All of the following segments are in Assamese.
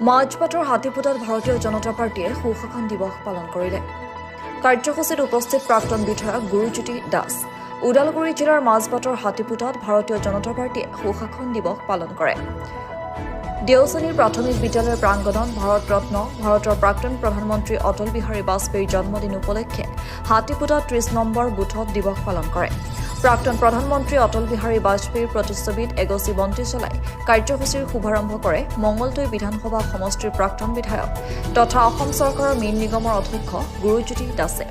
মাজবাটৰ হাতীপুতাত ভাৰতীয় জনতা পাৰ্টীয়ে সুশাসন দিৱস পালন কৰিলে। কাৰ্যসূচীত উপস্থিত প্ৰাক্তন বিধায়ক গুৰুজ্যোতি দাস। ওদালগুৰি জিলাৰ মাজবাটৰ হাতীপুতাত ভাৰতীয় জনতা পাৰ্টীয়ে সুশাসন দিৱস পালন কৰে। দেওচনীৰ প্ৰাথমিক বিদ্যালয়ৰ প্ৰাংগণত ভাৰত ৰত্ন ভাৰতৰ প্ৰাক্তন প্ৰধানমন্ত্ৰী অটল বিহাৰী বাজপেয়ীৰ জন্মদিন উপলক্ষে হাতীপুতাত ৩০ নম্বৰ বুথত দিৱস পালন কৰে। প্ৰাক্তন প্ৰধানমন্ত্ৰী অটল বিহাৰী বাজপেয়ীৰ প্ৰতিচ্ছবিত এগছি বন্তি জ্বলাই কাৰ্যসূচীৰ শুভাৰম্ভ কৰে মঙলদৈ বিধানসভা সমষ্টিৰ প্ৰাক্তন বিধায়ক তথা অসম চৰকাৰৰ মীন নিগমৰ অধ্যক্ষ গুৰুজ্যোতি দাসে।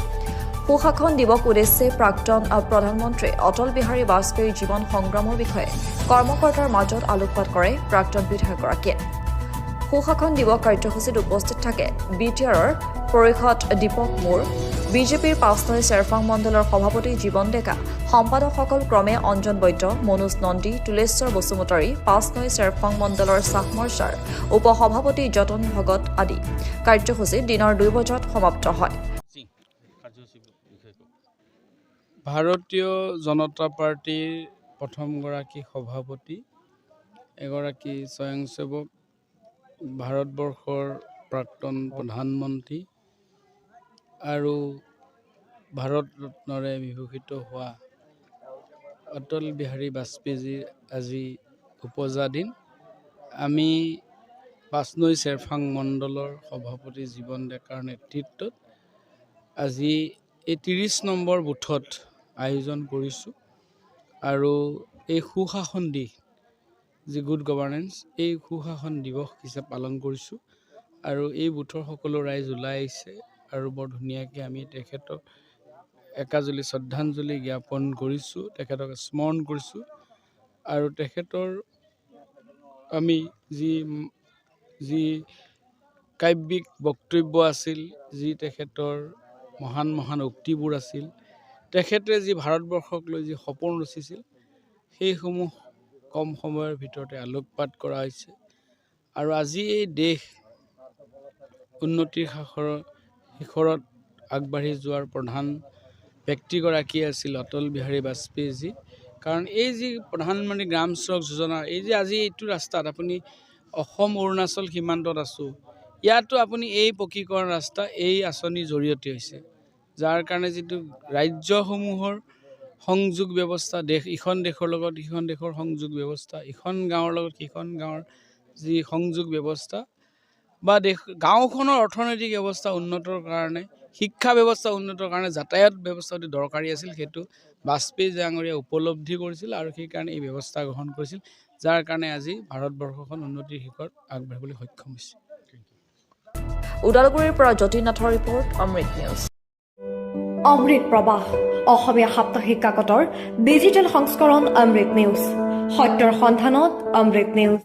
সুশাসন দিৱস উদ্দেশ্যে প্ৰাক্তন প্ৰধানমন্ত্ৰী অটল বিহাৰী বাজপেয়ীৰ জীৱন সংগ্ৰামৰ বিষয়ে কৰ্মকৰ্তাৰ মাজত আলোকপাত কৰে প্ৰাক্তন বিধায়কগৰাকীয়ে। সুশাসন দিৱস কাৰ্যসূচীত উপস্থিত থাকে বিটিআৰৰ পৰিষদ দীপক মোৰ, বিজেপিৰ ৫ নং চেৰফাং মণ্ডলৰ সভাপতি জীৱন ডেকা, সম্পাদকসকল ক্ৰমে অঞ্জন বৈদ্য, মনোজ নন্দী, তুলেশ্বৰ বসুমতাৰী, ৫ নং চেৰফাং মণ্ডলৰ চাহ মৰ্চাৰ উপসভাপতি যতন ভগত আদি। কাৰ্যসূচী দিনৰ ২ বজাত সমাপ্ত হয়। ভাৰতীয় জনতা পাৰ্টীৰ প্ৰথমগৰাকী সভাপতি, এগৰাকী স্বয়ংসেৱক, ভাৰতবৰ্ষৰ প্ৰাক্তন প্ৰধানমন্ত্ৰী আৰু ভাৰত ৰত্নৰে বিভূষিত হোৱা অটল বিহাৰী বাজপেয়ীৰ আজি উপজা দিন। আমি ৫ নং চেৰফাং মণ্ডলৰ সভাপতি জীৱন ডেকাৰ নেতৃত্বত আজি এই ৩০ নম্বৰ বুথত আয়োজন কৰিছোঁ আৰু এই সুশাসন দিশ যি গুড গভাৰ্নেন্স, এই সুশাসন দিৱস হিচাপে পালন কৰিছোঁ আৰু এই বুথৰ সকলো ৰাইজ ওলাই আহিছে আৰু বৰ ধুনীয়াকৈ আমি তেখেতক একাঁজলি শ্ৰদ্ধাঞ্জলি জ্ঞাপন কৰিছোঁ, তেখেতক স্মৰণ কৰিছোঁ আৰু তেখেতৰ আমি যি কাব্যিক বক্তব্য আছিল, যি তেখেতৰ মহান মহান উক্তিবোৰ আছিল, তেখেতে যি ভাৰতবৰ্ষক লৈ যি সপোন ৰচিছিল, সেইসমূহ কম সময়ৰ ভিতৰতে আলোকপাত কৰা হৈছে আৰু আজি এই দেশ উন্নতিৰ শিখৰত আগবাঢ়ি যোৱাৰ প্ৰধান ব্যক্তিগৰাকী আছিল অটল বিহাৰী বাজপেয়ীজী। কাৰণ এই যি প্ৰধানমন্ত্ৰী গ্ৰাম চড়ক যোজনা, এই যে আজি এইটো ৰাস্তাত আপুনি অসম অৰুণাচল সীমান্তত আছোঁ, ইয়াতো আপুনি এই পকীকৰণ ৰাস্তা এই আঁচনিৰ জৰিয়তে হৈছে, যাৰ কাৰণে যিটো ৰাজ্যসমূহৰ সংযোগ ব্যৱস্থা, ইখন দেশৰ লগত সিখন দেশৰ সংযোগ ব্যৱস্থা, ইখন গাঁৱৰ লগত সিখন গাঁৱৰ যি সংযোগ ব্যৱস্থা বা গাঁওখনৰ অৰ্থনৈতিক ব্যৱস্থা উন্নতৰ কাৰণে, শিক্ষা ব্যৱস্থা উন্নতৰ কাৰণে যাতায়াত ব্যৱস্থা অতি দৰকাৰী আছিল, সেইটো বাজপেয়ী ডাঙৰীয়া উপলব্ধি কৰিছিল আৰু সেইকাৰণে এই ব্যৱস্থা গ্ৰহণ কৰিছিল, যাৰ কাৰণে আজি ভাৰতবৰ্ষখন উন্নতিৰ শিখৰত আগবাঢ়িবলৈ সক্ষম হৈছে। ওদালগুৰিৰ পৰা যতীন নাথৰ ৰিপৰ্ট, অমৃত নিউজ। অমৃত প্ৰবাহ অসমীয়া সাপ্তাহিক কাকতৰ ডিজিটেল সংস্কৰণ অমৃত নিউজ, সত্যৰ সন্ধানত অমৃত নিউজ।